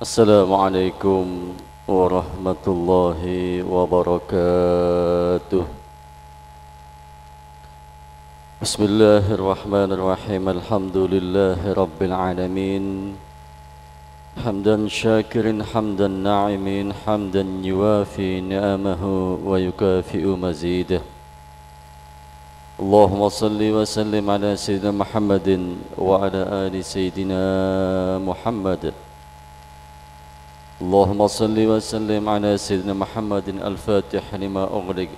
Assalamualaikum warahmatullahi wabarakatuh. Bismillahirrahmanirrahim. Alhamdulillahi rabbil alamin. Hamdan syakirin hamdan na'imin, hamdan yuwafi ni'amahu wa yukafi'u mazidah. Allahumma salli wa sallim ala sayyidina Muhammadin wa ala ali sayyidina Muhammad. اللهم صل وسلم على سيدنا محمد الفاتح لما أغلق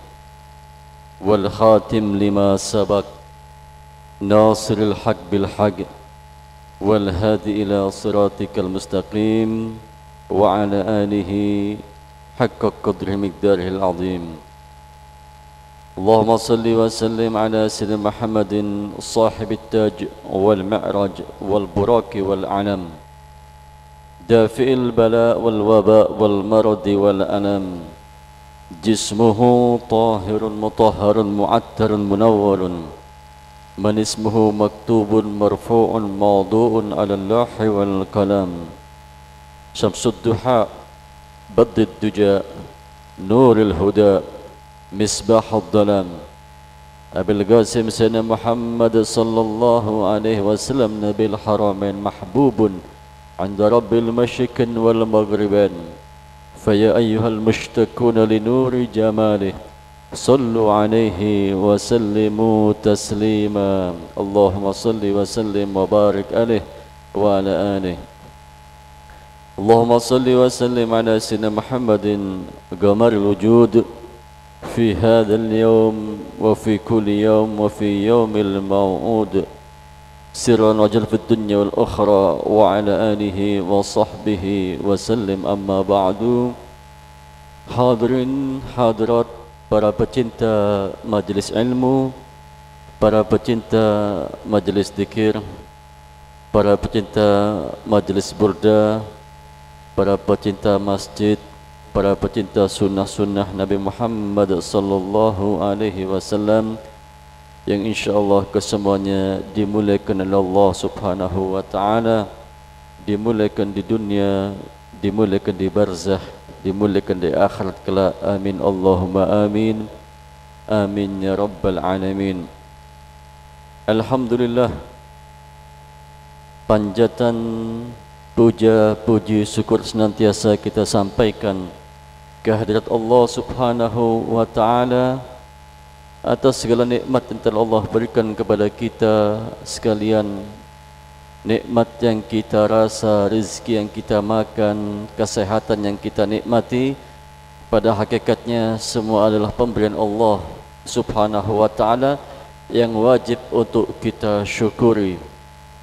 والخاتم لما سبق ناصر الحق بالحق والهادي إلى صراطك المستقيم وعلى آله حق قدر مقداره العظيم. اللهم صل وسلم على سيدنا محمد صاحب التاج والمعرج والبراك والعلم دافئ البلاء والوباء والمرض والألم جسمه طاهر مطهر معتر منور من اسمه مكتوب مرفوع موضوع على اللوح والقلم شمس الضحى بدر الدجى نور الهدى مصباح الظلام أبي القاسم سيدنا محمد صلى الله عليه وسلم نبي الحرمين محبوب عند رب المشرق والمغربين فيا أيها المشتاقون لنور جماله صلوا عليه وسلموا تسليما اللهم صل وسلم وبارك عليه وعلى آله. اللهم صل وسلم على سيدنا محمد قمر الوجود في هذا اليوم وفي كل يوم وفي يوم الموعود سرا وجل في الدنيا والأخرى وعلى آله وصحبه وسلم. أما بعد. Hadirin hadirat, para pecinta majlis ilmu, para pecinta majlis zikir, para pecinta majlis burda, para pecinta masjid, para pecinta sunnah-sunnah Nabi Muhammad sallallahu alaihi wasallam yang insyaAllah kesemuanya dimuliakan oleh Allah subhanahu wa ta'ala, dimuliakan di dunia, dimuliakan di barzah, dimuliakan di akhirat kelak. Amin Allahumma amin. Amin ya rabbal alamin. Alhamdulillah, panjatan, puja, puji, syukur senantiasa kita sampaikan kehadirat Allah subhanahu wa ta'ala atas segala nikmat yang telah Allah berikan kepada kita sekalian. Nikmat yang kita rasa, rezeki yang kita makan, kesehatan yang kita nikmati, pada hakikatnya semua adalah pemberian Allah subhanahu wa ta'ala yang wajib untuk kita syukuri.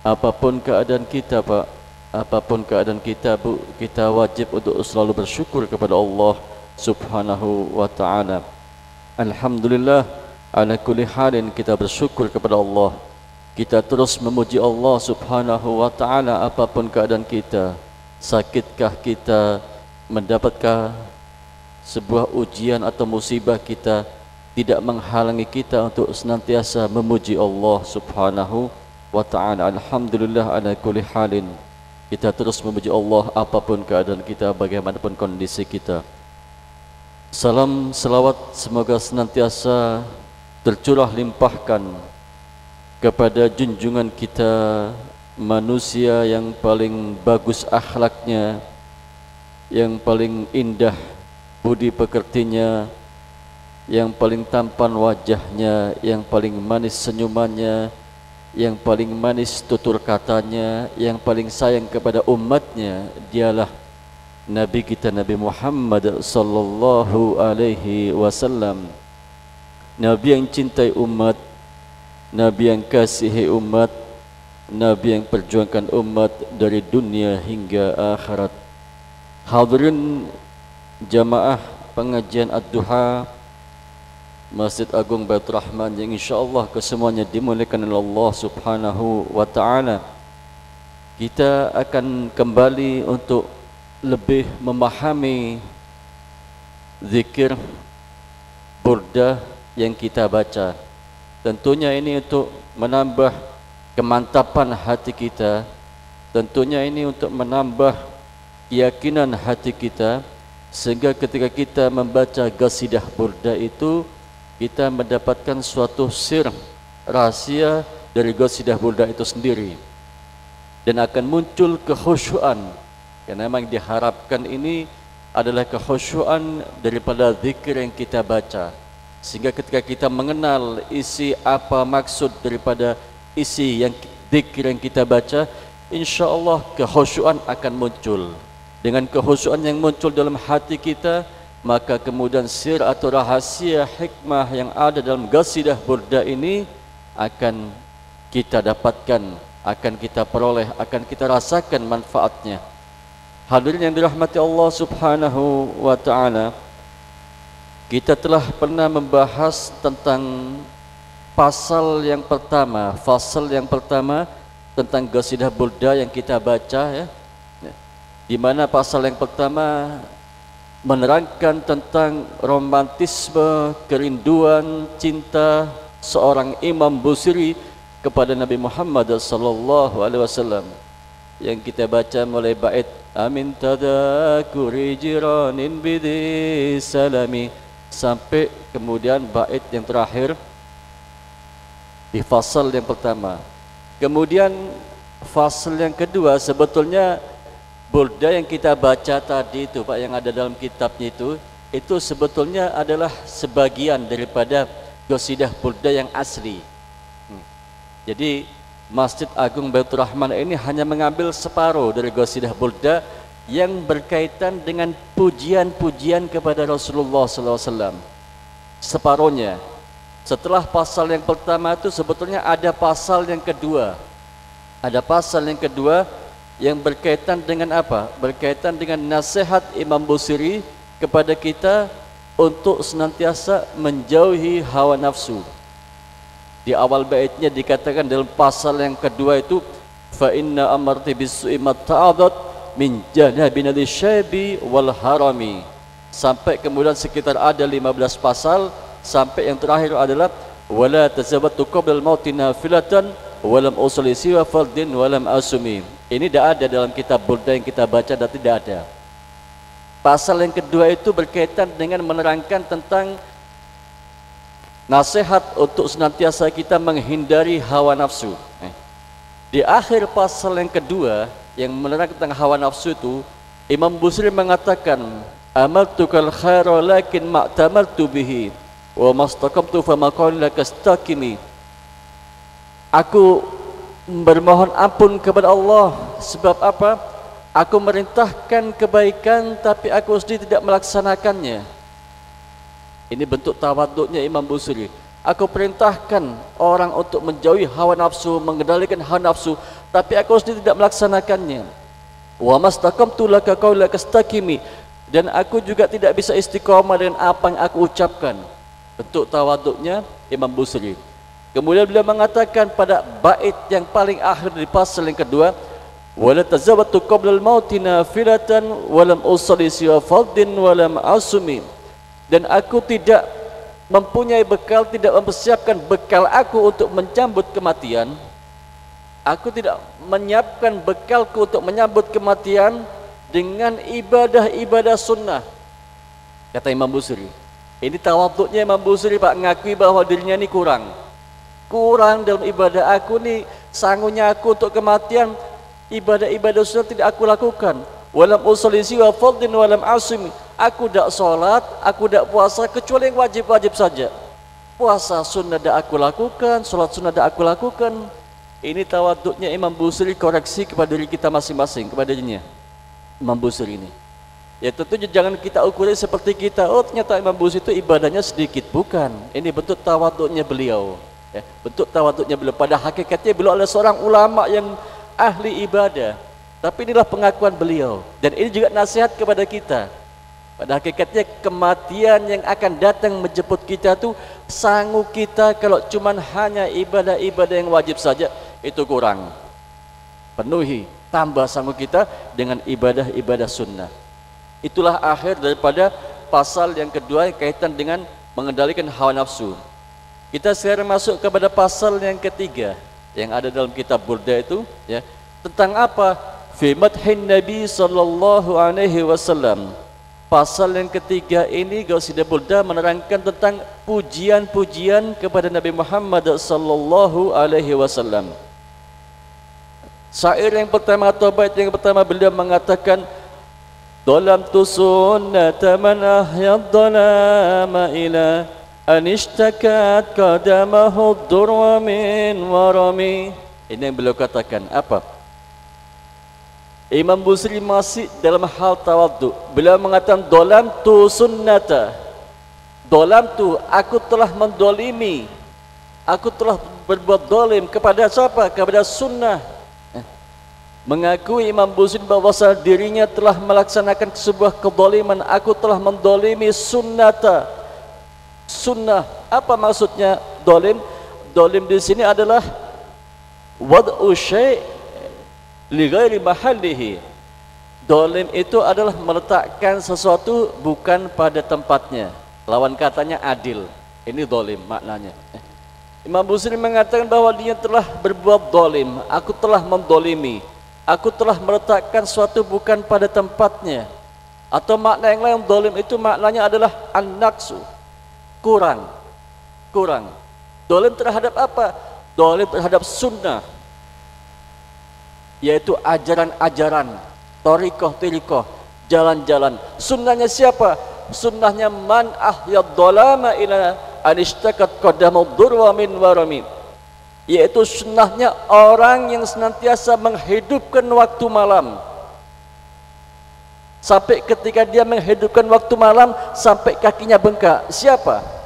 Apapun keadaan kita Pak, apapun keadaan kita Bu, kita wajib untuk selalu bersyukur kepada Allah subhanahu wa ta'ala. Alhamdulillah, ala kulli halin kita bersyukur kepada Allah. Kita terus memuji Allah subhanahu wa ta'ala apapun keadaan kita. Sakitkah kita, mendapatkan sebuah ujian atau musibah, kita tidak menghalangi kita untuk senantiasa memuji Allah subhanahu wa ta'ala. Alhamdulillah ala kulli halin, kita terus memuji Allah apapun keadaan kita, bagaimanapun kondisi kita. Salam selawat semoga senantiasa tercurah limpahkan kepada junjungan kita, manusia yang paling bagus akhlaknya, yang paling indah budi pekertinya, yang paling tampan wajahnya, yang paling manis senyumannya, yang paling manis tutur katanya, yang paling sayang kepada umatnya. Dialah Nabi kita, Nabi Muhammad sallallahu alaihi wasallam. Nabi yang cintai umat, Nabi yang kasihi umat, Nabi yang perjuangkan umat dari dunia hingga akhirat. Hadirin jamaah pengajian Ad-Duha Masjid Agung Baitur Rahman yang insyaAllah kesemuanya dimuliakan oleh Allah subhanahu wa ta'ala. Kita akan kembali untuk lebih memahami zikir burda yang kita baca. Tentunya ini untuk menambah kemantapan hati kita. Tentunya ini untuk menambah keyakinan hati kita, sehingga ketika kita membaca qasidah burda itu kita mendapatkan suatu sir, rahasia dari qasidah burda itu sendiri, dan akan muncul kekhusyuan, karena memang diharapkan ini adalah kekhusyuan daripada zikir yang kita baca, sehingga ketika kita mengenal isi apa maksud daripada isi yang zikir yang kita baca, insyaallah kekhusyuan akan muncul. Dengan kekhusyuan yang muncul dalam hati kita, maka kemudian sir atau rahasia hikmah yang ada dalam qasidah burda ini akan kita dapatkan, akan kita peroleh, akan kita rasakan manfaatnya. Hadirin yang dirahmati Allah Subhanahu wa taala, kita telah pernah membahas tentang fasal yang pertama tentang qasidah burda yang kita baca, ya. Di mana pasal yang pertama menerangkan tentang romantisme, kerinduan, cinta seorang Imam Busiri kepada Nabi Muhammad sallallahu alaihi wasallam, yang kita baca mulai bait amin tadakuri jiranin bidi salami sampai kemudian bait yang terakhir di fasal yang pertama. Kemudian fasal yang kedua, sebetulnya burda yang kita baca tadi itu Pak, yang ada dalam kitabnya itu sebetulnya adalah sebagian daripada qasidah burda yang asli. Jadi Masjid Agung Baitur Rahman ini hanya mengambil separuh dari qasidah burda yang berkaitan dengan pujian-pujian kepada Rasulullah SAW. Separuhnya. Setelah pasal yang pertama itu sebetulnya ada pasal yang kedua. Ada pasal yang kedua yang berkaitan dengan apa? Berkaitan dengan nasihat Imam Busiri kepada kita untuk senantiasa menjauhi hawa nafsu. Di awal baitnya dikatakan dalam pasal yang kedua itu, fa inna amarti bisu'i matta'adat min janabin al-syabi wal harami, sampai kemudian sekitar ada 15 pasal, sampai yang terakhir adalah wala tazawwatu qabla al-mauti nafilatan walam usli siwa fardin walam asumi. Ini tidak ada dalam kitab burda yang kita baca, dan tidak ada. Pasal yang kedua itu berkaitan dengan menerangkan tentang nasihat untuk senantiasa kita menghindari hawa nafsu. Di akhir pasal yang kedua yang menerangkan tentang hawa nafsu itu, Imam Busiri mengatakan amaltukal khaira lakin ma'tamaltu bihi wa mastaqamtu fama qala kastaqimi. Aku bermohon ampun kepada Allah, sebab apa? Aku merintahkan kebaikan tapi aku sendiri tidak melaksanakannya. Ini bentuk tawaduknya Imam Busiri. Aku perintahkan orang untuk menjauhi hawa nafsu, mengendalikan hawa nafsu, tapi aku sendiri tidak melaksanakannya. Wa mastaqamtu laka qaula kastaqimi, dan aku juga tidak bisa istiqamah dengan apa yang aku ucapkan. Bentuk tawaduknya Imam Busiri. Kemudian beliau mengatakan pada bait yang paling akhir di pasal yang kedua, wala tazawwatu qabla al-mauti nafilatan walam usalli siwa fardin walam asumi, dan aku tidak mempunyai bekal, tidak mempersiapkan bekal aku untuk menyambut kematian. Aku tidak menyiapkan bekalku untuk menyambut kematian dengan ibadah-ibadah sunnah, kata Imam Busiri. Ini tawaduknya Imam Busiri, Pak, ngakui bahwa dirinya ini kurang dalam ibadah aku nih, sangunya aku untuk kematian, ibadah-ibadah sunnah tidak aku lakukan. Walam usolli siwa fardin walam asumi, aku tidak sholat, aku tidak puasa kecuali yang wajib-wajib saja. Puasa sunnah tidak aku lakukan, sholat sunnah tidak aku lakukan. Ini tawaduknya Imam Busiri, koreksi kepada diri kita masing-masing, kepada dirinya Imam Busiri ini. Ya tentunya jangan kita ukuri seperti kita, oh ternyata Imam Busiri itu ibadahnya sedikit. Bukan, ini bentuk tawaduknya beliau. Ya, bentuk tawaduknya beliau. Pada hakikatnya beliau adalah seorang ulama yang ahli ibadah, tapi inilah pengakuan beliau, dan ini juga nasihat kepada kita. Pada hakikatnya kematian yang akan datang menjemput kita tuh, sanggup kita kalau cuman hanya ibadah-ibadah yang wajib saja itu kurang. Penuhi, tambah sanggup kita dengan ibadah-ibadah sunnah. Itulah akhir daripada pasal yang kedua yang kaitan dengan mengendalikan hawa nafsu. Kita sekarang masuk kepada pasal yang ketiga yang ada dalam kitab burda itu, ya, tentang apa? fi madhin Nabi sallallahu alaihi wasallam. Pasal yang ketiga ini Ghawsiddin menerangkan tentang pujian-pujian kepada Nabi Muhammad sallallahu alaihi wasallam. Syair yang pertama atau bait yang pertama beliau mengatakan, "Dhalamtu sunnata man ahya dhalama ila an ishtakat qadamahu durwa min warami." Ini yang beliau katakan apa? Imam Busiri masih dalam hal tawadhu. Beliau mengatakan, "Dhalamtu sunnata." Dhalamtu, aku telah mendolimi. Aku telah berbuat dolim kepada siapa? Kepada sunnah. Mengakui Imam Busiri bahwa dirinya telah melaksanakan sebuah kedoliman. Aku telah mendolimi sunnata. Sunnah, apa maksudnya dolim? Dolim di sini adalah wad'u syai' li ghairi mahallihi. Dolim itu adalah meletakkan sesuatu bukan pada tempatnya. Lawan katanya adil. Ini dolim maknanya. Imam Busiri mengatakan bahwa dia telah berbuat dolim. Aku telah mendolimi. Aku telah meletakkan sesuatu bukan pada tempatnya. Atau makna yang lain, dolim itu maknanya adalah an-naqsu, kurang. Kurang. Dolim terhadap apa? Dolim terhadap sunnah, yaitu ajaran-ajaran, thariqah-thariqah, jalan-jalan. Sunnahnya siapa? Sunnahnya man ahyad dhalama ila anishtakat qadamu durwa min warami, yaitu sunnahnya orang yang senantiasa menghidupkan waktu malam. Sampai ketika dia menghidupkan waktu malam sampai kakinya bengkak. Siapa?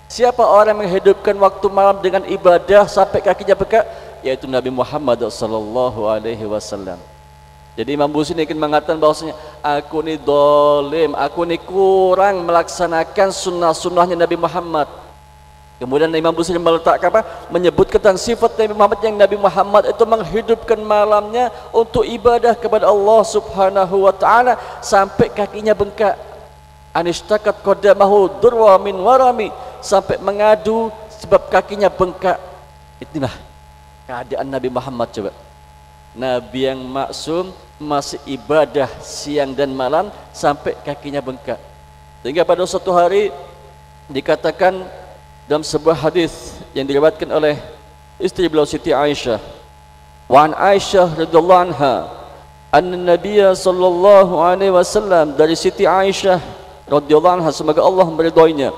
Siapa orang yang menghidupkan waktu malam dengan ibadah sampai kakinya bengkak? Yaitu Nabi Muhammad sallallahu alaihi wasallam. Jadi Imam Busiri ingin mengatakan bahwasanya aku ini dolim, aku ini kurang melaksanakan sunnah-sunnahnya Nabi Muhammad. Kemudian Imam Busiri meletakkan apa? Menyebut tentang sifat Nabi Muhammad, yang Nabi Muhammad itu menghidupkan malamnya untuk ibadah kepada Allah Subhanahu wa taala sampai kakinya bengkak. Anishtakat qadamahu durwa min warami, sampai mengadu sebab kakinya bengkak. Itulah keadaan Nabi Muhammad. Coba, Nabi yang maksum masih ibadah siang dan malam sampai kakinya bengkak. Sehingga pada suatu hari dikatakan dalam sebuah hadis yang diriwayatkan oleh istri beliau Siti Aisyah, wa an Aisyah radhiyallahu anha anna Nabiya sallallahu alaihi wasallam, dari Siti Aisyah radhiyallahu anha semoga Allah meridhoinya,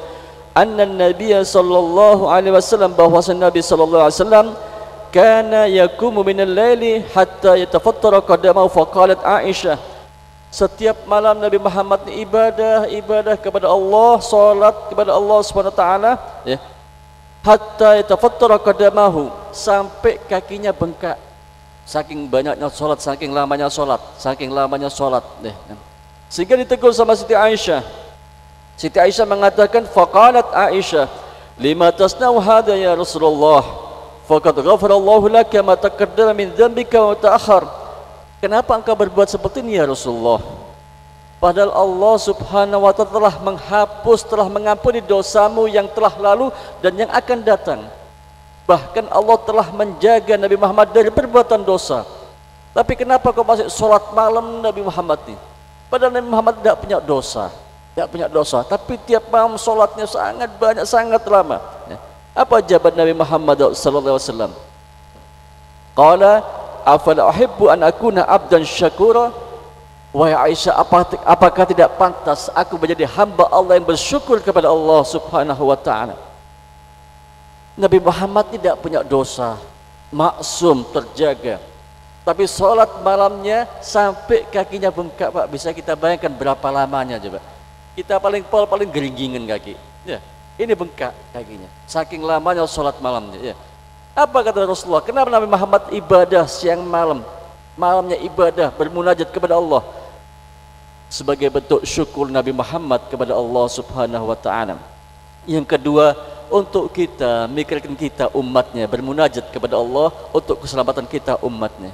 anna Nabiya sallallahu alaihi wasallam, bahwa Nabi sallallahu alaihi wasallam kana yakumu minal laili hatta yatafattara qadamahu. Faqalat Aisyah, setiap malam Nabi Muhammad ibadah kepada Allah, salat kepada Allah Subhanahu wa taala, ya. Hatta yatafattara qadamahu, sampai kakinya bengkak. Saking banyaknya salat, saking lamanya salat, ya. Sehingga ditegur sama Siti Aisyah. Siti Aisyah mengatakan, faqalat Aisyah, lima tasna'u hadha ya Rasulullah? Faqad ghafarallahu laka ma taqaddama min dhanbika wa ta'akhkhar. Kenapa engkau berbuat seperti ini ya Rasulullah? Padahal Allah Subhanahu wa ta'ala telah menghapus, telah mengampuni dosamu yang telah lalu dan yang akan datang. Bahkan Allah telah menjaga Nabi Muhammad dari perbuatan dosa. Tapi kenapa kau masih sholat malam Nabi Muhammad ini? Padahal Nabi Muhammad tidak punya dosa, tapi tiap malam sholatnya sangat banyak, sangat lama. Apa jawaban Nabi Muhammad sallallahu alaihi wasallam? Qala afala uhibbu an akuna abdan syakura. Wahai Aisyah, apakah tidak pantas aku menjadi hamba Allah yang bersyukur kepada Allah Subhanahu wa taala? Nabi Muhammad tidak punya dosa, maksum, terjaga. Tapi sholat malamnya sampai kakinya bengkak, Pak. Bisa kita bayangkan berapa lamanya coba. Kita paling geringgingan kaki. Ya, ini bengkak kakinya. Saking lamanya sholat malamnya, ya. Apa kata Rasulullah? Kenapa Nabi Muhammad ibadah siang malam, malamnya ibadah bermunajat kepada Allah, sebagai bentuk syukur Nabi Muhammad kepada Allah Subhanahu wa taala. Yang kedua, untuk kita mikirkan kita umatnya, bermunajat kepada Allah untuk keselamatan kita umatnya.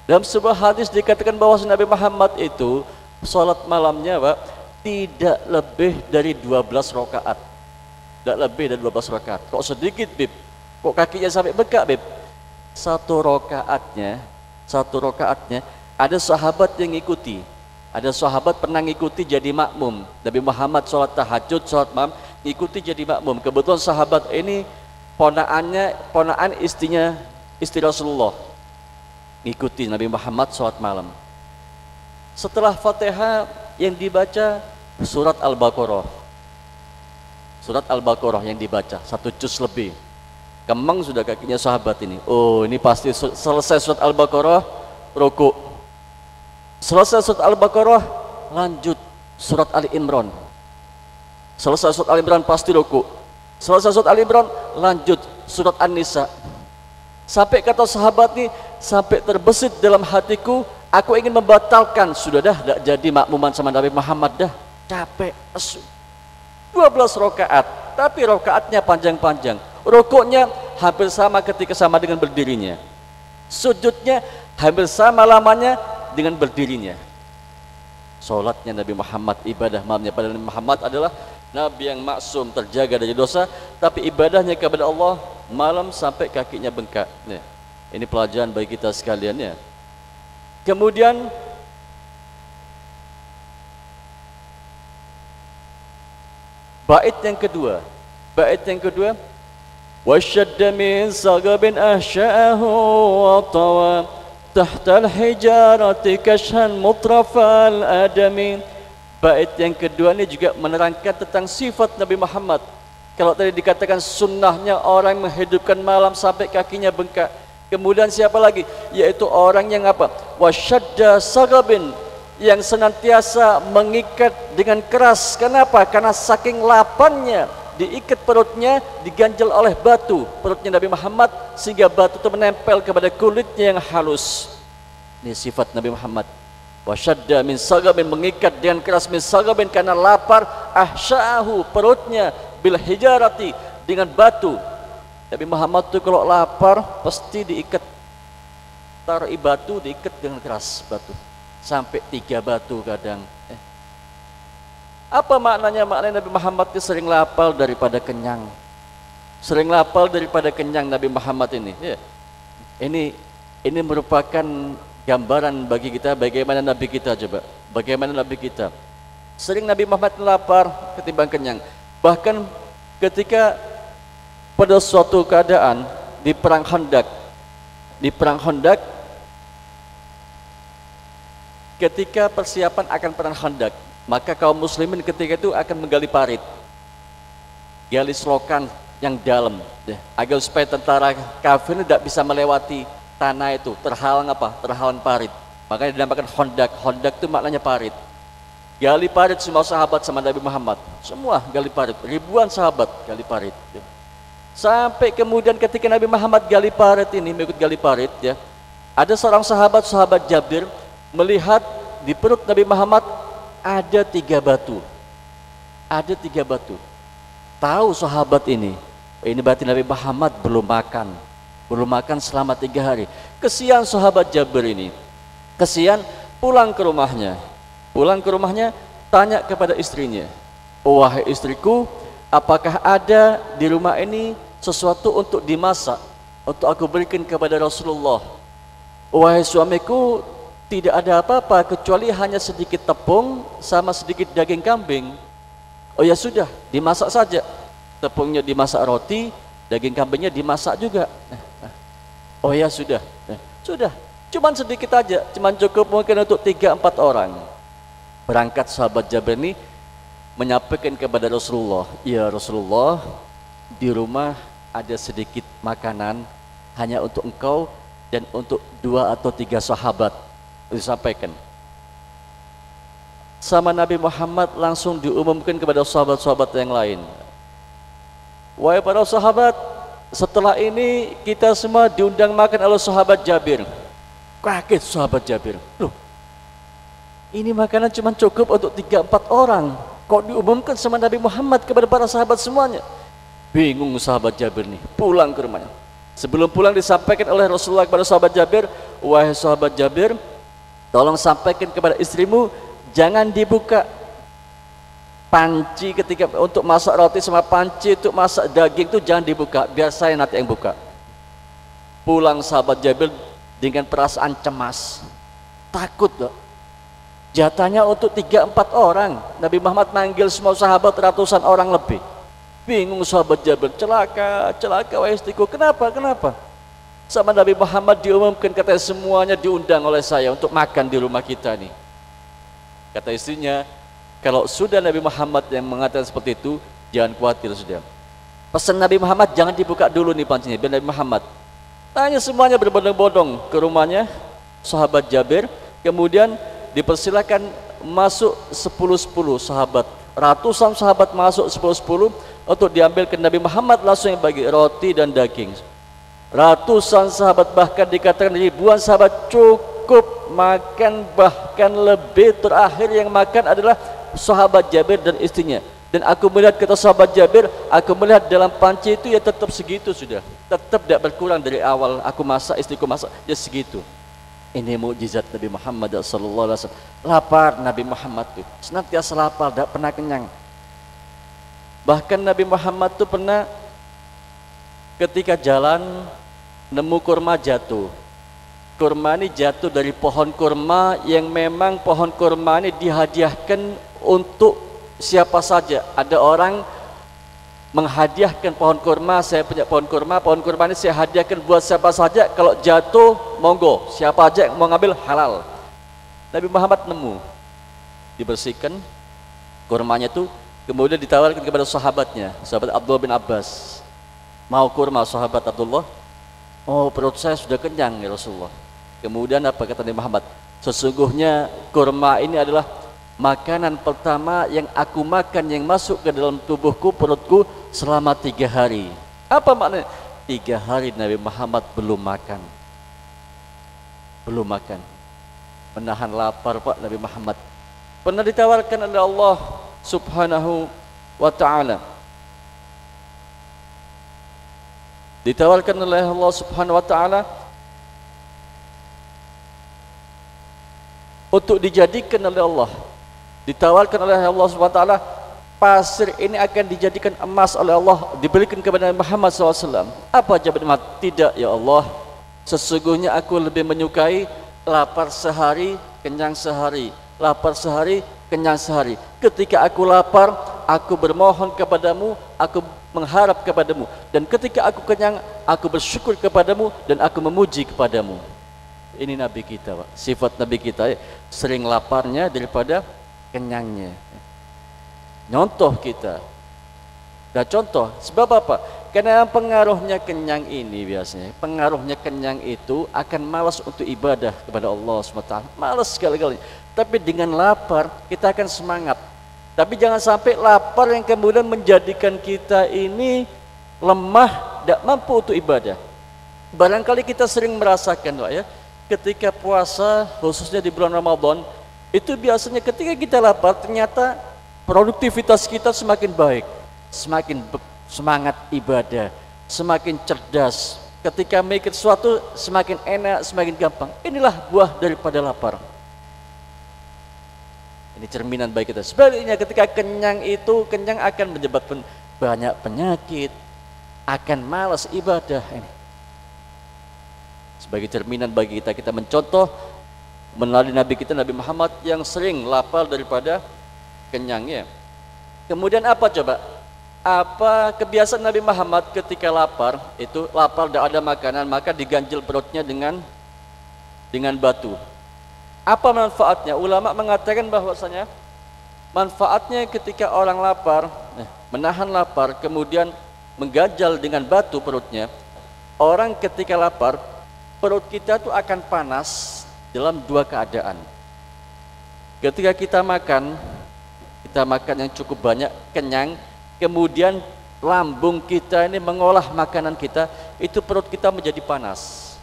Dalam sebuah hadis dikatakan bahwa Nabi Muhammad itu salat malamnya, Pak, tidak lebih dari 12 rakaat. Tidak lebih dari 12 rakaat. Kok sedikit, Bib? Kok kakinya sampai bengkak, Bib? Satu rakaatnya satu rakaatnya, ada sahabat yang ngikuti. Ada sahabat pernah ngikuti jadi makmum. Nabi Muhammad sholat tahajud, sholat malam, ngikuti jadi makmum. Kebetulan sahabat ini ponaan istrinya, istri Rasulullah. Ngikuti Nabi Muhammad sholat malam. Setelah Fatihah yang dibaca surat Al-Baqarah. Surat Al-Baqarah yang dibaca, 1 juz lebih. Kemeng sudah kakinya sahabat ini. Oh, ini pasti selesai surat Al-Baqarah, ruku. Selesai surat Al-Baqarah, lanjut surat Ali Imran. Selesai surat Ali Imran pasti ruku. Selesai surat Ali Imran, lanjut surat An-Nisa. Sampai kata sahabat ini, sampai terbesit dalam hatiku, aku ingin membatalkan. Sudah dah, tidak jadi makmuman sama Nabi Muhammad dah. Capek, asu. 12 rakaat, tapi rakaatnya panjang-panjang. Rukuknya hampir sama ketika sama dengan berdirinya. Sujudnya hampir sama lamanya dengan berdirinya. Salatnya Nabi Muhammad, ibadah malamnya pada Nabi Muhammad adalah Nabi yang maksum, terjaga dari dosa, tapi ibadahnya kepada Allah malam sampai kakinya bengkak. Nih, ini pelajaran bagi kita sekalian ya. Kemudian bait yang kedua, wasyadda min sagabin ahsya'ahu wa tawa tahtal hijarati kashhan mutrafal adami. Bait yang kedua ini juga menerangkan tentang sifat Nabi Muhammad. Kalau tadi dikatakan sunnahnya orang menghidupkan malam sampai kakinya bengkak. Kemudian siapa lagi? Yaitu orang yang apa? Wasyadda sagabin, yang senantiasa mengikat dengan keras. Kenapa? Karena saking lapannya, diikat perutnya, diganjal oleh batu perutnya Nabi Muhammad, sehingga batu itu menempel kepada kulitnya yang halus. Ini sifat Nabi Muhammad. Wasyadda min sagabin, mengikat dengan keras, min sagabin karena lapar, ahsya'ahu perutnya, bil hijarati dengan batu. Nabi Muhammad itu kalau lapar pasti diikat, taruh batu, diikat dengan keras batu, sampai 3 batu kadang. Apa maknanya? Maknanya Nabi Muhammad itu sering lapar daripada kenyang. Sering lapar daripada kenyang Nabi Muhammad ini. Ya. Ini merupakan gambaran bagi kita bagaimana Nabi kita. Coba, bagaimana Nabi kita. Sering Nabi Muhammad lapar ketimbang kenyang. Bahkan ketika pada suatu keadaan di perang Khandaq, ketika persiapan akan perang Khandaq, maka kaum muslimin ketika itu akan menggali parit, gali selokan yang dalam, agar supaya tentara kafir tidak bisa melewati tanah itu, terhalang apa? Terhalang parit. Makanya dinamakan Khandaq. Khandaq itu maknanya parit. Gali parit semua sahabat sama Nabi Muhammad, semua gali parit, ribuan sahabat gali parit. Sampai kemudian ketika Nabi Muhammad gali parit ini, mengikut gali parit ya, ada seorang sahabat Jabir melihat di perut Nabi Muhammad ada 3 batu. Ada 3 batu. Tahu sahabat ini berarti Nabi Muhammad belum makan selama 3 hari. Kesian sahabat Jabir ini, kesian. Pulang ke rumahnya, tanya kepada istrinya, wahai istriku, apakah ada di rumah ini sesuatu untuk dimasak, untuk aku berikan kepada Rasulullah? Wahai suamiku, tidak ada apa-apa kecuali hanya sedikit tepung sama sedikit daging kambing. Oh ya sudah, dimasak saja. Tepungnya dimasak roti, daging kambingnya dimasak juga. Oh ya sudah, sudah. Cuman sedikit aja, cuman cukup mungkin untuk 3-4 orang. Berangkat sahabat Jabir ini menyampaikan kepada Rasulullah, ya Rasulullah, di rumah ada sedikit makanan hanya untuk engkau dan untuk 2 atau 3 sahabat. Disampaikan sama Nabi Muhammad, langsung diumumkan kepada sahabat-sahabat yang lain. Wahai para sahabat, setelah ini kita semua diundang makan oleh sahabat Jabir. Kaget sahabat Jabir, loh, ini makanan cuma cukup untuk 3-4 orang, kok diumumkan sama Nabi Muhammad kepada para sahabat semuanya? Bingung sahabat Jabir nih, pulang ke rumahnya. Sebelum pulang disampaikan oleh Rasulullah kepada sahabat Jabir, wahai sahabat Jabir, tolong sampaikan kepada istrimu, jangan dibuka panci ketika untuk masak roti sama panci untuk masak daging itu jangan dibuka, biar saya nanti yang buka. Pulang sahabat Jabir dengan perasaan cemas, takut loh. Jatahnya untuk 3-4 orang. Nabi Muhammad manggil semua sahabat ratusan orang lebih. Bingung sahabat Jabir, celaka wahai istriku. Kenapa? Sama Nabi Muhammad diumumkan, katanya semuanya diundang oleh saya untuk makan di rumah kita nih. Kata istrinya, kalau sudah Nabi Muhammad yang mengatakan seperti itu, jangan khawatir sudah. Pesan Nabi Muhammad jangan dibuka dulu nih pancinya, biar Nabi Muhammad. Tanya semuanya berbondong-bondong ke rumahnya sahabat Jabir, kemudian dipersilakan masuk 10-10 sahabat. Ratusan sahabat masuk 10-10 untuk diambil ke Nabi Muhammad, langsung yang bagi roti dan daging. Ratusan sahabat, bahkan dikatakan ribuan sahabat cukup makan, bahkan lebih. Terakhir yang makan adalah sahabat Jabir dan istrinya. Dan aku melihat, kata sahabat Jabir, aku melihat dalam panci itu ya tetap segitu sudah, tetap tidak berkurang dari awal aku masak, istriku masak, ya segitu. Ini mukjizat Nabi Muhammad sallallahu alaihi wasallam. Lapar Nabi Muhammad itu senantiasa lapar, tidak pernah kenyang. Bahkan Nabi Muhammad itu pernah ketika jalan nemu kurma jatuh. Kurma ini jatuh dari pohon kurma yang memang pohon kurma ini dihadiahkan untuk siapa saja. Ada orang menghadiahkan pohon kurma, saya punya pohon kurma ini saya hadiahkan buat siapa saja, kalau jatuh monggo, siapa aja yang mau ngambil halal. Nabi Muhammad nemu, dibersihkan kurmanya itu, kemudian ditawarkan kepada sahabatnya, sahabat Abdullah bin Abbas. Mau kurma sahabat Abdullah? Oh, perut saya sudah kenyang ya Rasulullah. Kemudian apa kata Nabi Muhammad? Sesungguhnya kurma ini adalah makanan pertama yang aku makan, yang masuk ke dalam tubuhku, perutku selama 3 hari. Apa maknanya? 3 hari Nabi Muhammad belum makan. Menahan lapar Pak Nabi Muhammad. Pernah ditawarkan oleh Allah Subhanahu wa ta'ala. Ditawarkan oleh Allah Subhanahu wa ta'ala untuk dijadikan oleh Allah. Ditawarkan oleh Allah Subhanahu wa ta'ala, pasir ini akan dijadikan emas oleh Allah, diberikan kepada Muhammad SAW. Apa jawab Muhammad? Tidak ya Allah, sesungguhnya aku lebih menyukai lapar sehari, kenyang sehari. Lapar sehari, kenyang sehari. Ketika aku lapar, aku bermohon kepadamu, aku mengharap kepadamu. Dan ketika aku kenyang, aku bersyukur kepadamu dan aku memuji kepadamu. Ini Nabi kita Pak. Sifat Nabi kita sering laparnya daripada kenyangnya. Nyontoh kita. Nah contoh, sebab apa? Karena pengaruhnya kenyang ini biasanya, pengaruhnya kenyang itu akan malas untuk ibadah kepada Allah SWT. Malas sekali-kali. Tapi dengan lapar kita akan semangat. Tapi jangan sampai lapar yang kemudian menjadikan kita ini lemah, tidak mampu untuk ibadah. Barangkali kita sering merasakan Pak ya, ketika puasa khususnya di bulan Ramadan, itu biasanya ketika kita lapar ternyata produktivitas kita semakin baik, semakin semangat ibadah, semakin cerdas. Ketika mikir sesuatu semakin enak, semakin gampang. Inilah buah daripada lapar. Ini cerminan baik kita. Sebaliknya ketika kenyang itu, kenyang akan menyebabkan banyak penyakit, akan malas ibadah. Ini sebagai cerminan bagi kita, kita mencontoh melalui Nabi kita Nabi Muhammad yang sering lapar daripada kenyangnya. Kemudian apa coba? Apa kebiasaan Nabi Muhammad ketika lapar? Itu lapar tidak ada makanan, maka diganjil perutnya dengan batu. Apa manfaatnya? Ulama mengatakan bahwasanya manfaatnya ketika orang lapar, menahan lapar, kemudian mengganjal dengan batu perutnya. Orang ketika lapar, perut kita itu akan panas dalam 2 keadaan. Ketika kita makan yang cukup banyak, kenyang, kemudian lambung kita ini mengolah makanan kita, itu perut kita menjadi panas.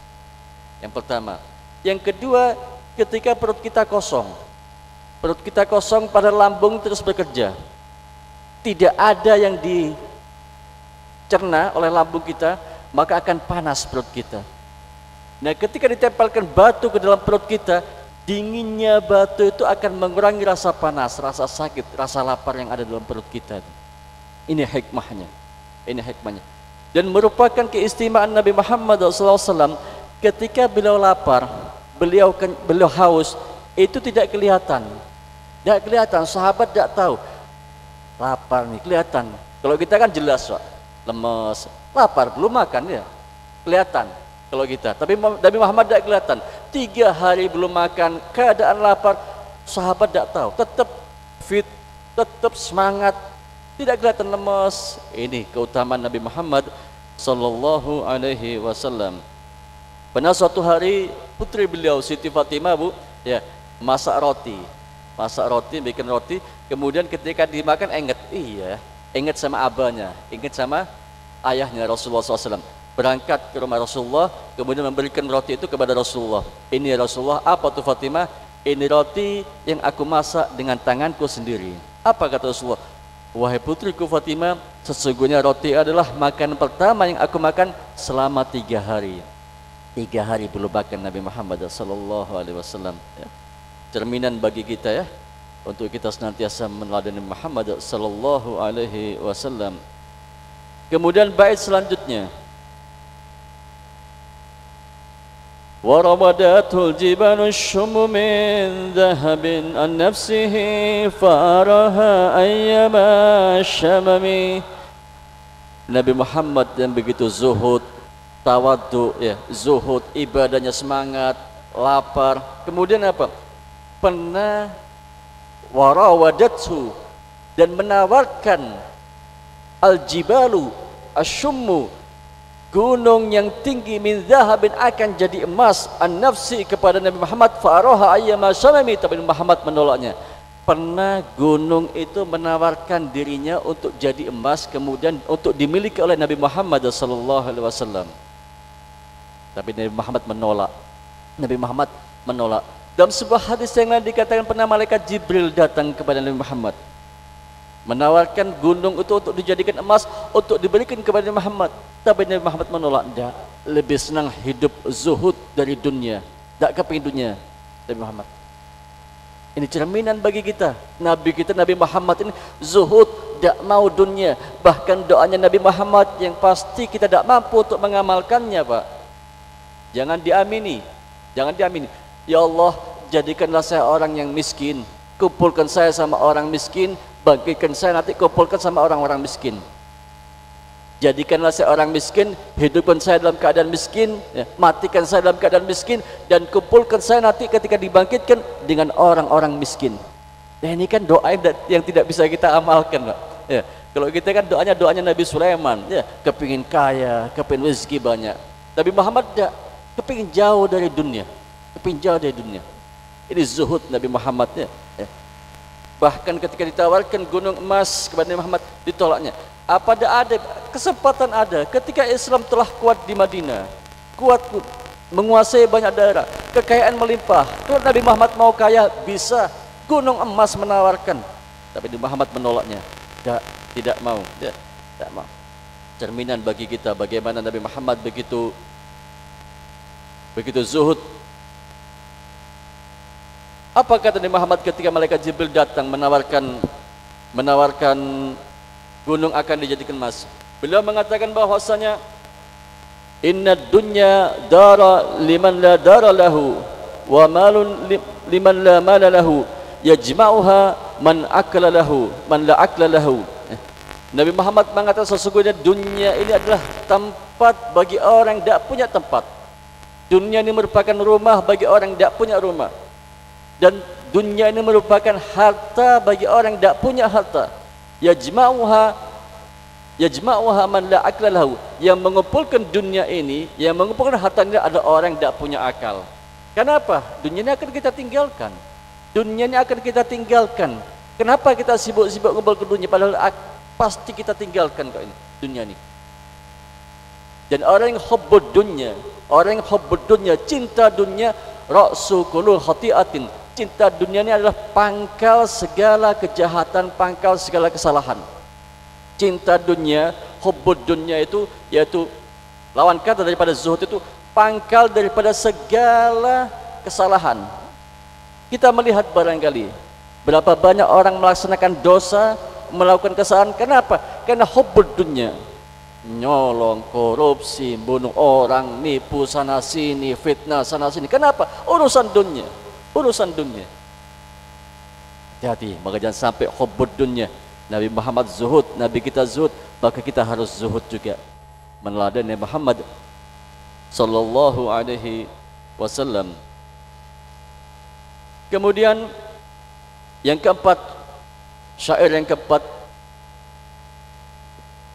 Yang pertama. Yang kedua, ketika perut kita kosong pada lambung terus bekerja, tidak ada yang dicerna oleh lambung kita, maka akan panas perut kita. Nah ketika ditempelkan batu ke dalam perut kita, dinginnya batu itu akan mengurangi rasa panas, rasa sakit, rasa lapar yang ada dalam perut kita. Ini hikmahnya, dan merupakan keistimewaan Nabi Muhammad SAW ketika beliau lapar, beliau haus, itu tidak kelihatan. Tidak kelihatan, sahabat tidak tahu. Lapar nih, kelihatan. Kalau kita kan jelas, Pak, lemes, lapar, belum makan ya, kelihatan. Kalau kita, tapi Nabi Muhammad tidak kelihatan. 3 hari belum makan, keadaan lapar, sahabat tidak tahu. Tetap fit, tetap semangat, tidak kelihatan lemes. Ini keutamaan Nabi Muhammad Sallallahu Alaihi Wasallam. Pernah suatu hari putri beliau Siti Fatimah, Bu, ya, masak roti, bikin roti. Kemudian ketika dimakan ingat sama abahnya, ingat sama ayahnya Rasulullah SAW. Berangkat ke rumah Rasulullah, kemudian memberikan roti itu kepada Rasulullah. Ini Rasulullah, apa tuh Fatimah? Ini roti yang aku masak dengan tanganku sendiri. Apa kata Rasulullah? Wahai putriku Fatimah, sesungguhnya roti adalah makanan pertama yang aku makan selama 3 hari. 3 hari belum makan Nabi Muhammad Sallallahu Alaihi Wasallam. Ya. Cerminan bagi kita ya, untuk kita senantiasa meneladani Muhammad Sallallahu Alaihi Wasallam. Kemudian bait selanjutnya, warabadatul jibalu syummu min dhahabin an nafsihi faraha ayyama syamami. Nabi Muhammad yang begitu zuhud, tawadhu ya, zuhud, ibadahnya semangat, lapar. Kemudian apa? Pernah warawadatu, dan menawarkan al-jibalu asyummu, gunung yang tinggi min zahabin akan jadi emas, an-nafsi kepada Nabi Muhammad, fa'araha ayyama syamami, tapi Muhammad menolaknya. Pernah gunung itu menawarkan dirinya untuk jadi emas, kemudian untuk dimiliki oleh Nabi Muhammad sallallahu alaihi wasallam. Tapi Nabi Muhammad menolak. Nabi Muhammad menolak. Dalam sebuah hadis yang lain dikatakan pernah malaikat Jibril datang kepada Nabi Muhammad, menawarkan gunung itu untuk dijadikan emas, untuk diberikan kepada Nabi Muhammad. Tapi Nabi Muhammad menolak. Tidak, lebih senang hidup zuhud dari dunia, tidak kepingin dunia. Nabi Muhammad ini cerminan bagi kita. Nabi kita Nabi Muhammad ini zuhud, tidak mau dunia. Bahkan doanya Nabi Muhammad yang pasti kita tidak mampu untuk mengamalkannya, Pak. Jangan diamini, jangan diamini. Ya Allah, jadikanlah saya orang yang miskin, kumpulkan saya sama orang miskin, bagikan saya nanti kumpulkan sama orang-orang miskin. Jadikanlah saya orang miskin, hidupkan saya dalam keadaan miskin, ya, matikan saya dalam keadaan miskin, dan kumpulkan saya nanti ketika dibangkitkan dengan orang-orang miskin. Nah, ini kan doa yang tidak bisa kita amalkan, Pak. Ya, kalau kita kan doanya Nabi Sulaiman, ya, kepingin kaya, kepingin rezeki banyak. Nabi Muhammad tidak, kepingin jauh dari dunia, kepingin jauh dari dunia. Ini zuhud Nabi Muhammad, ya. Bahkan ketika ditawarkan gunung emas kepada Nabi Muhammad, ditolaknya. Apa ada kesempatan ada ketika Islam telah kuat di Madinah, kuat menguasai banyak daerah, kekayaan melimpah. Kalau Nabi Muhammad mau kaya, bisa, gunung emas menawarkan. Tapi Nabi Muhammad menolaknya. Tidak mau, tidak mau. Cerminan bagi kita bagaimana Nabi Muhammad begitu zuhud. Apa kata Nabi Muhammad ketika malaikat Jibril datang menawarkan gunung akan dijadikan emas? Beliau mengatakan bahwasanya inna dunya dara liman la dara lahu wa malun liman la mala lahu yajma'uha man akla lahu man la akla lahu. Nabi Muhammad mengatakan sesungguhnya dunia ini adalah tempat bagi orang yang tidak punya tempat. Dunia ini merupakan rumah bagi orang yang tidak punya rumah. Dan dunia ini merupakan harta bagi orang yang tidak punya harta. Yajma'uha man la akla lahu. Yang mengumpulkan dunia ini, yang mengumpulkan harta ini adalah orang yang tidak punya akal. Kenapa? Dunia ini akan kita tinggalkan. Dunia ini akan kita tinggalkan. Kenapa kita sibuk-sibuk ngumpul ke dunia padahal pasti kita tinggalkan kok ini dunia ini. Dan orang yang hubbud dunya, orang yang hubbud dunya, cinta dunia, ra'su kullu khati'atin. Cinta dunia ini adalah pangkal segala kejahatan, pangkal segala kesalahan. Cinta dunia, hubbud dunia itu yaitu lawan kata daripada zuhud, itu pangkal daripada segala kesalahan. Kita melihat barangkali berapa banyak orang melaksanakan dosa, melakukan kesalahan. Kenapa? Karena hubbud dunia. nyolong, korupsi, bunuh orang, nipu sana sini, fitnah sana sini. Kenapa? Urusan dunia, urusan dunia. Hati-hati, maka jangan sampai hubbud dunia. Nabi Muhammad zuhud, Nabi kita zuhud, maka kita harus zuhud juga, meneladani Nabi Muhammad sallallahu alaihi wasallam. Kemudian yang keempat, syair yang keempat,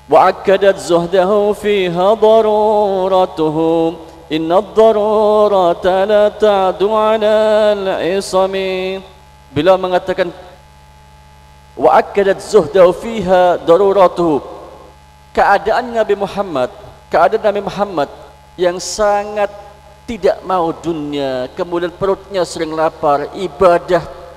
wa'akkadat zuhdahu fiha daruratuhu inna ad-darurata la ta'du 'ala al-'isami. Bila mengatakan wa'akkadat zuhdahu fiha daruratuhu, keadaan Nabi Muhammad, keadaan Nabi Muhammad yang sangat tidak mau dunia, kemudian perutnya sering lapar,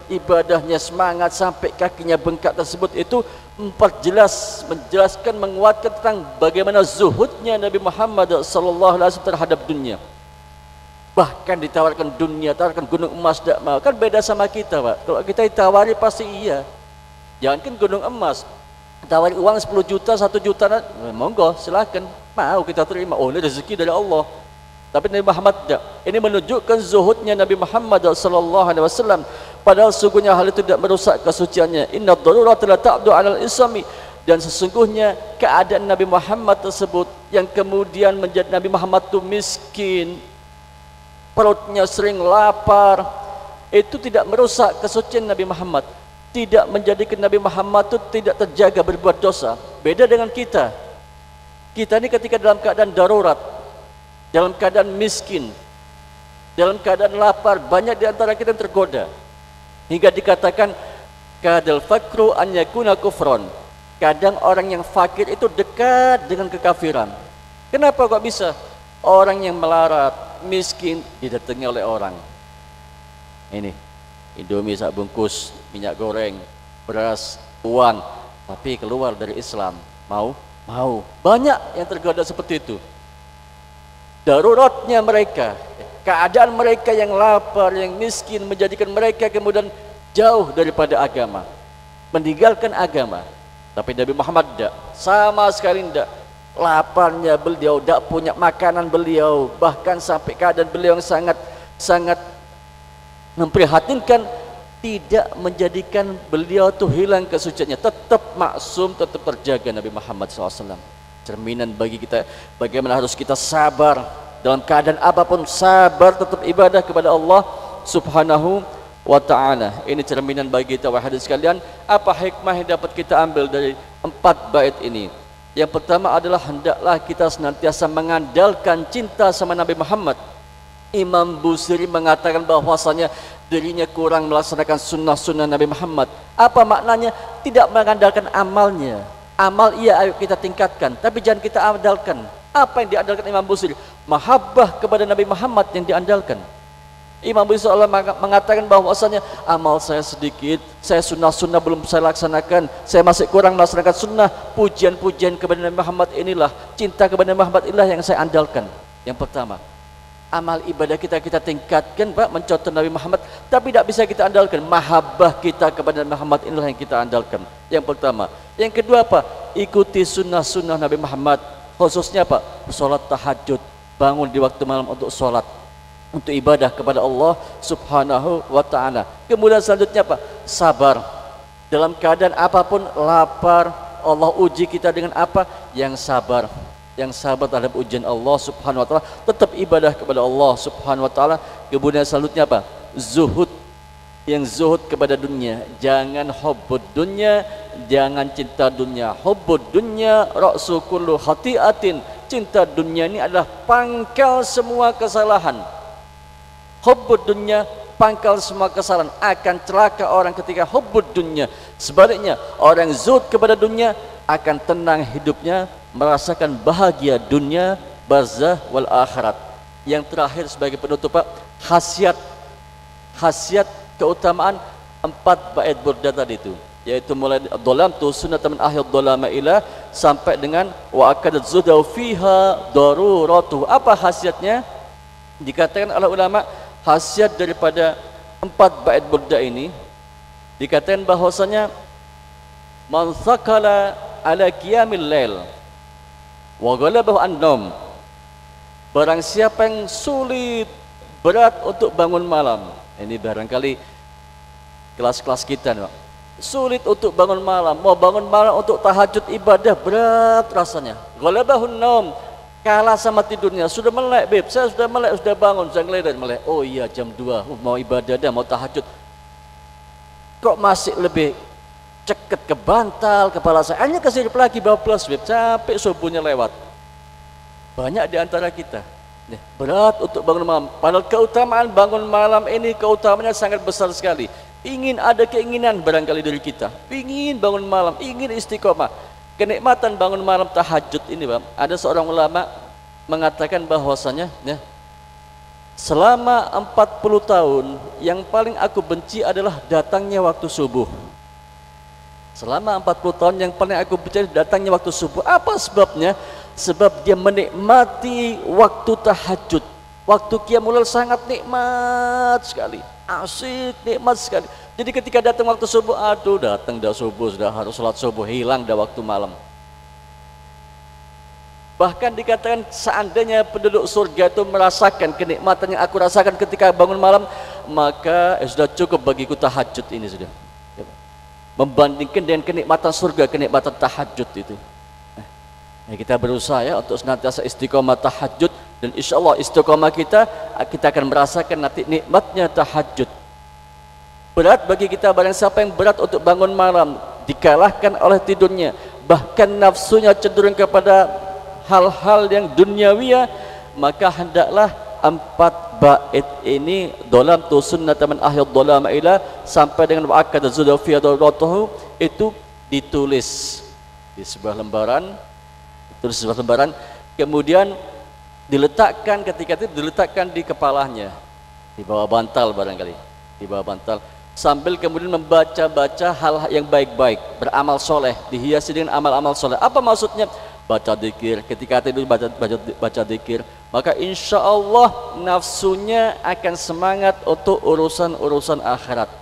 ibadahnya semangat sampai kakinya bengkak tersebut, itu menjelaskan, menguatkan tentang bagaimana zuhudnya Nabi Muhammad sallallahu alaihi wasallam terhadap dunia. Bahkan ditawarkan dunia, tawarkan gunung emas, tidak mau. Kan beda sama kita, Pak. Kalau kita ditawari pasti iya. Jangankan gunung emas, tawari uang 10 juta, 1 juta, monggo silakan, mau kita terima. Oh, ini rezeki dari Allah. Tapi Nabi Muhammad tidak. Ini menunjukkan zuhudnya Nabi Muhammad sallallahu alaihi wasallam. Padahal sesungguhnya hal itu tidak merusak kesuciannya. Inna ad-darurata la ta'du 'alal ismi. Dan sesungguhnya keadaan Nabi Muhammad tersebut yang kemudian menjadi Nabi Muhammad itu miskin, perutnya sering lapar, itu tidak merusak kesucian Nabi Muhammad, tidak menjadikan Nabi Muhammad itu tidak terjaga berbuat dosa. Beda dengan kita. Kita ini ketika dalam keadaan darurat, dalam keadaan miskin, dalam keadaan lapar, banyak di antara kita yang tergoda. Hingga dikatakan kadal fakru an yakuna kufron. Kadang orang yang fakir itu dekat dengan kekafiran. Kenapa kok bisa? Orang yang melarat, miskin, didatangi oleh orang. Ini Indomie sak bungkus, minyak goreng, beras, uang, tapi keluar dari Islam. Mau? Banyak yang tergoda seperti itu. Daruratnya mereka, keadaan mereka yang lapar, yang miskin, menjadikan mereka kemudian jauh daripada agama, meninggalkan agama. Tapi Nabi Muhammad tidak, sama sekali tidak. Laparnya beliau, tidak punya makanan beliau, bahkan sampai keadaan beliau yang sangat memprihatinkan, tidak menjadikan beliau itu hilang kesuciannya, tetap maksum, tetap terjaga Nabi Muhammad SAW. Cerminan bagi kita bagaimana harus kita sabar dalam keadaan apapun, sabar tetap ibadah kepada Allah Subhanahu wa ta'ala. Ini cerminan bagi kita wahai hadirin sekalian. Apa hikmah yang dapat kita ambil dari 4 bait ini? Yang pertama adalah hendaklah kita senantiasa mengandalkan cinta sama Nabi Muhammad. Imam Busiri mengatakan bahwasanya dirinya kurang melaksanakan sunnah-sunnah Nabi Muhammad. Apa maknanya? Tidak mengandalkan amalnya. Amal iya, ayo kita tingkatkan, tapi jangan kita andalkan. Apa yang diandalkan Imam Busiri? Mahabbah kepada Nabi Muhammad yang diandalkan. Imam Busiri mengatakan bahwasanya amal saya sedikit, saya sunnah-sunnah belum saya laksanakan, saya masih kurang melaksanakan sunnah. Pujian-pujian kepada Nabi Muhammad inilah, cinta kepada Nabi Muhammad inilah yang saya andalkan. Yang pertama, amal ibadah kita tingkatkan, Pak, mencontoh Nabi Muhammad, tapi tidak bisa kita andalkan. Mahabbah kita kepada Nabi Muhammad inilah yang kita andalkan. Yang pertama. Yang kedua apa? Ikuti sunnah-sunnah Nabi Muhammad, khususnya apa? Sholat tahajud, bangun di waktu malam untuk sholat, untuk ibadah kepada Allah Subhanahu wa ta'ala. Kemudian selanjutnya apa? Sabar. Dalam keadaan apapun, lapar, Allah uji kita dengan apa? Yang sabar. Yang sabar terhadap ujian Allah Subhanahu wa ta'ala, tetap ibadah kepada Allah Subhanahu wa ta'ala. Kemudian selanjutnya apa? Zuhud. Yang zuhud kepada dunia, jangan hubbud dunia, jangan cinta dunia. Hubbud dunia ra'su kullu khati'atin. Cinta dunia ini adalah pangkal semua kesalahan. Hubbud dunia pangkal semua kesalahan. Akan celaka orang ketika hubbud dunia. Sebaliknya, orang zuhud kepada dunia akan tenang hidupnya, merasakan bahagia dunia, barzah wal akhirat. Yang terakhir sebagai penutup, Pak, khasiat keutamaan 4 bait burda tadi itu, yaitu mulai dhalam tu sunnatan min ahli dhalama ila sampai dengan wa akadat zuhdahu fiha daruratu. Apa khasiatnya? Dikatakan oleh ulama, khasiat daripada 4 bait burda ini dikatakan bahwasanya man thaqala ala qiyamil lail, Wa ghalabahu an-naum. Barang siapa yang sulit, berat untuk bangun malam. Ini barangkali kelas-kelas kita nih, Pak. Sulit untuk bangun malam, mau bangun malam untuk tahajud ibadah berat rasanya. Ghalabahu an-naum. Kalah sama tidurnya, sudah melek beb, saya sudah melek, sudah bangun, sudah ngelihat melek. Oh iya jam 2, mau ibadah dah, mau tahajud. Kok masih lebih ceket ke bantal kepala saya, hanya kesirip lagi bablas beb, capek subuhnya lewat. Banyak di antara kita berat untuk bangun malam, padahal keutamaan bangun malam ini keutamaannya sangat besar sekali. Ingin ada keinginan barangkali dari kita, ingin bangun malam, ingin istiqomah. Kenikmatan bangun malam tahajud ini, Bang. Ada seorang ulama mengatakan bahwasanya selama 40 tahun yang paling aku benci adalah datangnya waktu subuh. Selama 40 tahun yang paling aku benci datangnya waktu subuh. Apa sebabnya? Sebab dia menikmati waktu tahajud. Waktu qiyamul lail sangat nikmat sekali. Asik, nikmat sekali. Jadi ketika datang waktu subuh, aduh datang dah subuh, sudah harus sholat subuh, hilang dah waktu malam. Bahkan dikatakan seandainya penduduk surga itu merasakan kenikmatan yang aku rasakan ketika bangun malam, maka sudah cukup bagiku tahajud ini sudah. Membandingkan dengan kenikmatan surga, kenikmatan tahajud itu. Kita berusaha ya untuk senantiasa istiqomah tahajud, dan insya Allah istiqomah kita akan merasakan nanti nikmatnya tahajud. Berat bagi kita barang siapa yang berat untuk bangun malam, dikalahkan oleh tidurnya, bahkan nafsunya cenderung kepada hal-hal yang duniawiya, maka hendaklah 4 bait ini dalam tu sunnah man ahyad dhalama ila sampai dengan wa'akad zudafi daratuhu itu ditulis di sebuah lembaran, kemudian diletakkan, ketika itu diletakkan di kepalanya, di bawah bantal barangkali, di bawah bantal, sambil kemudian membaca-baca hal yang baik-baik, beramal soleh, dihiasi dengan amal-amal soleh. Apa maksudnya? Baca dzikir, ketika tidur baca dzikir, maka insya Allah nafsunya akan semangat untuk urusan-urusan akhirat.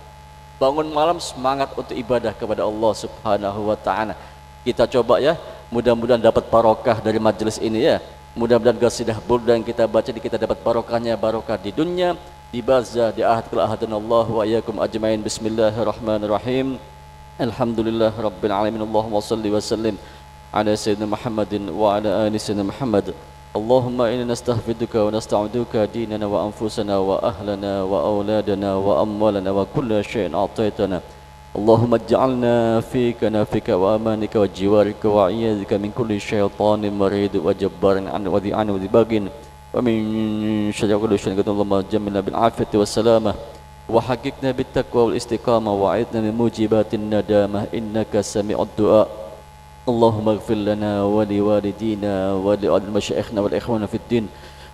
Bangun malam semangat untuk ibadah kepada Allah Subhanahu wa ta'ala. Kita coba ya, mudah-mudahan dapat barokah dari majelis ini ya. Mudah-mudahan qasidah burdah yang kita baca kita dapat barokahnya, barokah di dunia, di barzah, di ahad kala ahadanallah wa iyyakum ajmain. Bismillahirrahmanirrahim. Alhamdulillah rabbil alamin. Allahumma shalli wa sallim ala sayyidina Muhammadin wa ala ali sayyidina Muhammad. Allahumma inna nastahfiduka wa nasta'uduka dinana wa anfusana wa ahlana wa auladana wa amwalana wa kulla syai'in a'taitana. Allahumma ij'alna fi kanafika wa amanika wa jiwarika wa iyadika min kulli syaitanin marid wa jabbarin an wa dhi'an wa dhibagin wa min syarri kulli syai'in qadir. Allahumma jammilna bil afiyati was salamah wa haqiqna bit taqwa wal istiqamah wa a'idna min mujibatin nadamah innaka sami'ud du'a. Allahumma ighfir lana wa li walidina wa li masyayikhna wal ikhwana fid din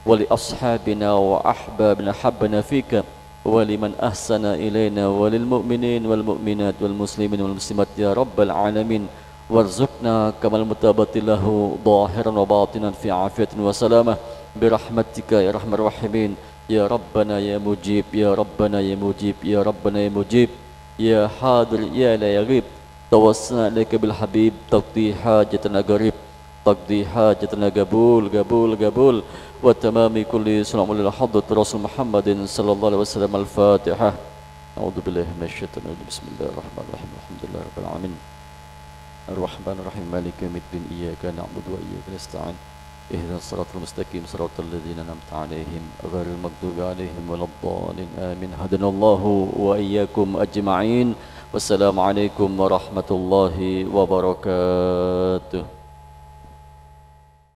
wa li ashabina wa ahbabina habbana fika ولمن أحسن إلينا وللمؤمنين والمؤمنات والمسلمين والمسلمات يا رب العالمين وارزقنا كما المتابة له ظاهرا وباطنا في عافية وسلامة برحمتك يا أرحم الراحمين يا ربنا يا مجيب يا ربنا يا مجيب يا ربنا يا مجيب يا حاضر يا لا يغيب توسلنا إليك بالحبيب تقضي حاجتنا قريب تقضي حاجتنا قبول قبول قبول وتمام كل سلام للحضرة رسول محمد صلى الله عليه وسلم. الفاتحة. أعوذ بالله من الشيطان الرجيم. بسم الله الرحمن الرحيم. الحمد لله رب العالمين الرحمن الرحيم مالك يوم الدين إياك نعبد وإياك نستعين اهدنا الصراط المستقيم صراط الذين أنعمت عليهم غير المغضوب عليهم ولا الضالين آمين. هدنا الله وإياكم أجمعين والسلام عليكم ورحمة الله وبركاته.